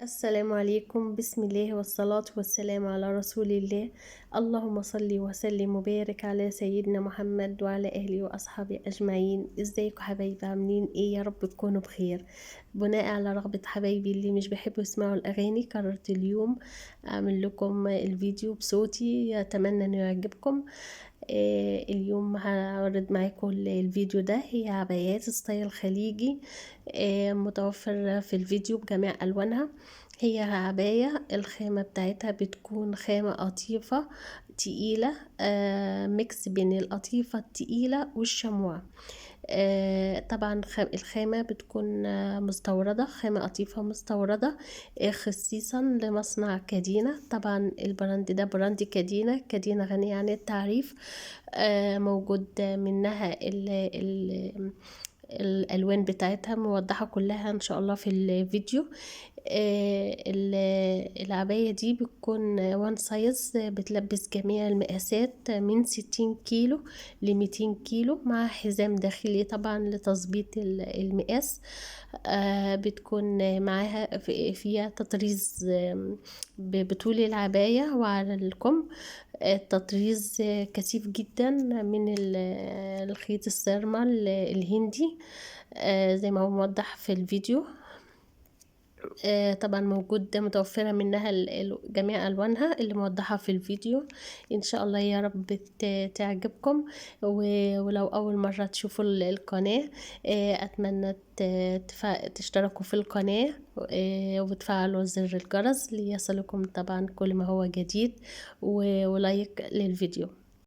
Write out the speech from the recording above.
السلام عليكم. بسم الله والصلاة والسلام على رسول الله. اللهم صل وسلم وبارك على سيدنا محمد وعلى أهله وأصحابه أجمعين. ازيكم حبايبي؟ عاملين ايه؟ يا رب تكونوا بخير. بناء على رغبة حبايبي اللي مش بيحبوا يسمعوا الأغاني، قررت اليوم أعمل لكم الفيديو بصوتي، أتمنى أنه يعجبكم. اليوم هعرض معاكم الفيديو ده. هي عبايات ستايل خليجي، متوفر في الفيديو بجميع ألوانها. هي عباية الخامة بتاعتها بتكون خامة قطيفة تقيلة، ميكس بين القطيفة التقيلة والشموع. طبعا الخامة بتكون مستوردة، خامة قطيفة مستوردة، خصيصا لمصنع كادينا. طبعا البراند ده براند كادينا، كادينا غنية عن التعريف. موجود منها الالوان بتاعتها موضحة كلها ان شاء الله في الفيديو. العباية دي بتكون وان سايز، بتلبس جميع المقاسات من 60 كيلو ل200 كيلو، مع حزام داخلي طبعا لتظبيط المقاس. بتكون معاها فيها تطريز بطول العباية وعلى الكم. التطريز كثيف جدا من الخيط السيرما الهندي، زي ما هو موضح في الفيديو. طبعا موجود متوفرة منها جميع ألوانها اللي موضحة في الفيديو. إن شاء الله يا رب تعجبكم. ولو أول مرة تشوفوا القناة، أتمنى تشتركوا في القناة، وتفعلوا زر الجرس ليصلكم طبعا كل ما هو جديد، ولايك للفيديو.